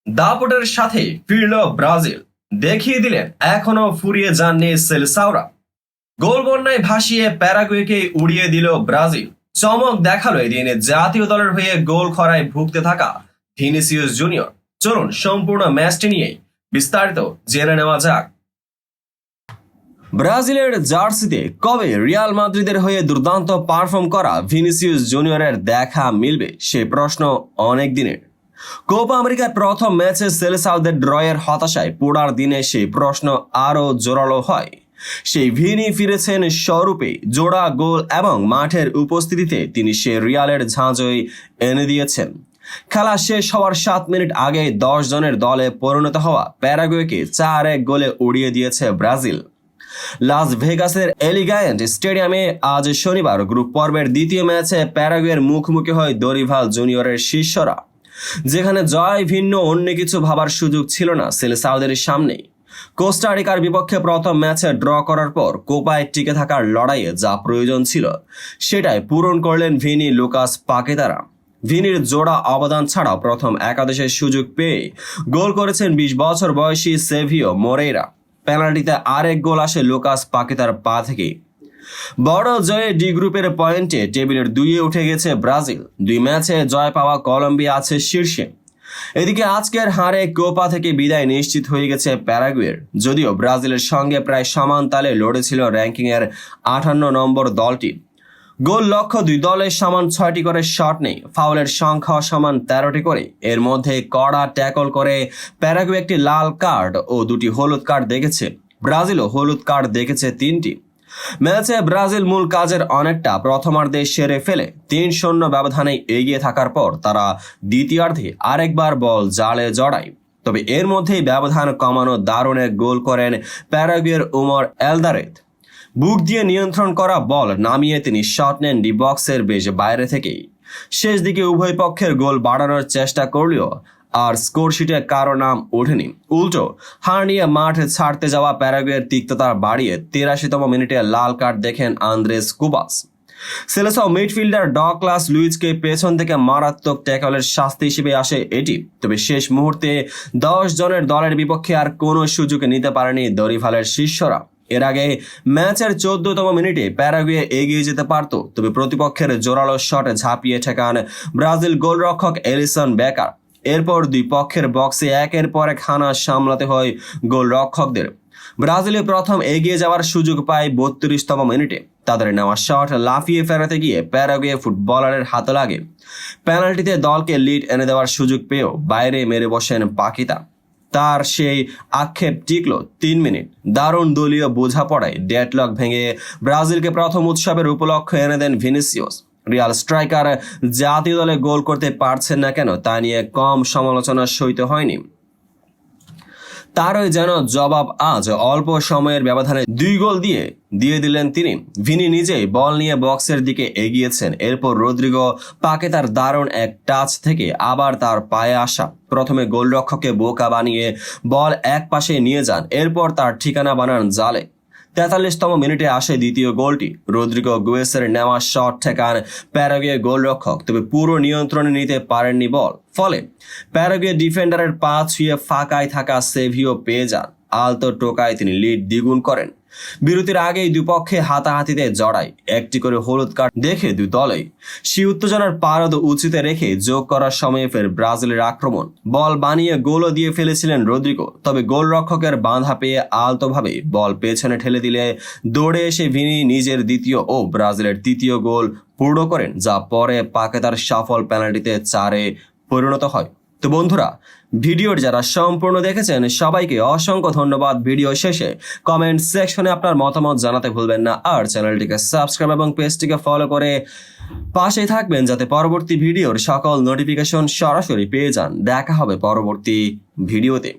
দাপটের সাথে ফিরল ব্রাজিল, দেখিয়ে দিলেন এখনো ফুরিয়ে যাননি সেলেসাওরা। গোল বন্যায় ভাসিয়ে প্যারাগুয়েকে উড়িয়ে দিল ব্রাজিল। চমক দেখালো এদিন জাতীয় দলের হয়ে গোল খরায় ভুগতে থাকা ভিনিসিয়াস জুনিয়র। চলুন সম্পূর্ণ ম্যাচটি নিয়ে বিস্তারিত জেনে নেওয়া যাক। ব্রাজিলের জার্সিতে কবে রিয়াল মাদ্রিদের হয়ে দুর্দান্ত পারফর্ম করা ভিনিসিয়াস জুনিয়রের দেখা মিলবে, সে প্রশ্ন অনেক দিনের। কোপা আমেরিকার প্রথম ম্যাচে সেলেসাওদের ড্রয়ের হতাশায় পোড়ার দিনে সেই প্রশ্ন আরও জোরালো হয়। সেই ভিনি ফিরেছেন স্বরূপে, জোড়া গোল এবং মাঠের উপস্থিতিতে তিনি সে রিয়ালের ঝাঁঝই এনে দিয়েছেন। খেলা শেষ হওয়ার 7 মিনিট আগে 10 জনের দলে পরিণত হওয়া প্যারাগুয়েকে 4-1 গোলে উড়িয়ে দিয়েছে ব্রাজিল। লাস ভেগাসের এলিগায়েন্ট স্টেডিয়ামে আজ শনিবার গ্রুপ পর্বের দ্বিতীয় ম্যাচে প্যারাগুয়ের মুখোমুখি হয় দরিভাল জুনিয়রের শিষ্যরা, যেখানে জয় ভিন্ন অন্য কিছু ভাবার সুযোগ ছিল না সেলেসাওদের সামনে। কোস্টারিকার বিপক্ষে প্রথম ম্যাচে ড্র করার পর কোপায় টিকে থাকার লড়াইয়ে যা প্রয়োজন ছিল সেটাই পূরণ করলেন ভিনি লুকাস পাকেতারা। ভিনির জোড়া অবদান ছাড়াও প্রথম একাদশের সুযোগ পেয়ে গোল করেছেন 20 বছর বয়সী সেভিও মোরেইরা। পেনাল্টিতে আরেক গোল আসে লুকাস পাকেতার পা থেকে। বড় জয়ে ডি গ্রুপের পয়েন্টে টেবিলের 2-এ উঠে গেছে ব্রাজিল। 2 ম্যাচে জয় পাওয়া কলম্বিয়া আছে শীর্ষে। এদিকে আজকের হারে কোপা থেকে বিদায় নিশ্চিত হয়ে গেছে প্যারাগুয়ের। যদিও ব্রাজিলের সঙ্গে প্রায় সমান তালে লড়েছিল র্যাঙ্কিংয়ের 58 নম্বর দলটি। গোল লক্ষ্য 2 দলের সমান 6টি করে শট নেই, ফাউলের সংখ্যা সমান 13টি করে। এর মধ্যে কড়া ট্যাকল করে প্যারাগুয়ে একটি লাল কার্ড ও 2টি হলুদ কার্ড দেখেছে। ব্রাজিলও হলুদ কার্ড দেখেছে 3টি। ম্যাচে ব্রাজিল মূল কাজের অনেকটা প্রথমার্ধে সেরে ফেলে 3-0 ব্যবধানে এগিয়ে থাকার পর তারা দ্বিতীয়ার্ধে আরেকবার বল জালে জড়ায়। তবে এর মধ্যেই ব্যবধান কমানো দারুণ এক গোল করেন প্যারাগুয়ের উমর এলদারেদ। বুক দিয়ে নিয়ন্ত্রণ করা বল নামিয়ে তিনি শট নেন ডি বক্সের বেশ বাইরে থেকেই। শেষ দিকে উভয় পক্ষের গোল বাড়ানোর চেষ্টা করলেও আর স্কোরশিটে কারো নাম ওঠেনি। উল্টো হার নিয়ে মাঠ ছাড়তে যাওয়া প্যারাগুয়ের তিক্ততা বাড়িয়ে 83তম মিনিটে লাল কার্ড দেখেন আন্দ্রেস কুবাস। সেলেসাও মিডফিল্ডার ডগলাস লুইজকে পেছন থেকে মারাত্মক ট্যাকলের শাস্তি হিসেবে আসে এটি। তবে শেষ মুহূর্তে 10 জনের দলের বিপক্ষে আর কোনো সুযোগ নিতে পারেনি দরিভালের শিষ্যরা। এর আগে ম্যাচের 14তম মিনিটে প্যারাগুয়ে এগিয়ে যেতে পারত, তবে প্রতিপক্ষের জোরালো শটে ঝাঁপিয়ে ঠেকান ব্রাজিল গোলরক্ষক এলিসন বেকার। এরপর 2 পক্ষের বক্সে একের পর এক হানা সামলাতে হয় গোলরক্ষকদের। ব্রাজিলে প্রথম এগিয়ে যাওয়ার সুযোগ পায় 32তম মিনিটে। তাদের নেওয়া শট লাফিয়ে ফেরাতে গিয়ে প্যারাগুয়ে ফুটবলারের হাতে লাগে। পেনাল্টিতে দলকে লিড এনে দেওয়ার সুযোগ পেয়েও বাইরে মেরে বসেন পাকিতা। তার সেই আক্ষেপ টিকল 3 মিনিট। দারুণ দলীয় বোঝাপড়ায় ডেডলক ভেঙে ব্রাজিলকে প্রথম উৎসবের উপলক্ষে এনে দেন ভিনিসিয়াস। রিয়াল স্ট্রাইকার জাতীয় দলে গোল করতে পারছেন না কেন তা নিয়ে কম সমালোচনা সইতে হয়নি। তারই যেন জবাব আজ অল্প সময়ের ব্যবধানে 2 গোল দিয়ে দিলেন তিনি। ভিনি নিজেই বল নিয়ে বক্সের দিকে এগিয়েছেন। এরপর রদ্রিগো পাকেতার দারুণ এক টাচ থেকে আবার তার পায়ে আসা প্রথমে গোলরক্ষককে বোকা বানিয়ে বল এক পাশে নিয়ে যান, এরপর তার ঠিকানা বানান জালে। 43তম মিনিটে আসে দ্বিতীয় গোলটি। রদ্রিগো গুয়েসের নেওয়া শট ঠেকান প্যারাগুয়ে গোলরক্ষক, তবে পুরো নিয়ন্ত্রণে নিতে পারেননি বল। ফলে প্যারাগুয়ে ডিফেন্ডারের পা ছুঁয়ে ফাঁকায় থাকা সেভিও পেয়ে যান। আলতো টোকায় তিনি লিড দ্বিগুণ করেন। বিরতির আগেই দুপক্ষে হাতাহাতিতে জড়ায়। একটি করে হলুদ কার্ড দেখে 2 দলেই সেই উত্তেজনার পারদ উঁচুতে রেখে যোগ করার সময়ে ফের ব্রাজিলের আক্রমণ। বল বানিয়ে গোলও দিয়ে ফেলেছিলেন রদ্রিগো, তবে গোলরক্ষকের বাঁধা পেয়ে আলতোভাবে বল পেছনে ঠেলে দিলে দৌড়ে এসে ভিনি নিজের দ্বিতীয় ও ব্রাজিলের তৃতীয় গোল পূর্ণ করেন, যা পরে পাকেতার সফল পেনাল্টিতে 4-এ পরিণত হয়। তো বন্ধুরা, ভিডিওটি যারা সম্পূর্ণ দেখেছেন সবাইকে অসংখ্য ধন্যবাদ। ভিডিও শেষে কমেন্ট সেকশনে আপনার মতামত জানাতে ভুলবেন না, আর চ্যানেলটিকে সাবস্ক্রাইব এবং পেজটিকে ফলো করে পাশেই থাকবেন যাতে পরবর্তী ভিডিওর সকল নোটিফিকেশন সরাসরি পেয়ে যান। দেখা হবে পরবর্তী ভিডিওতে।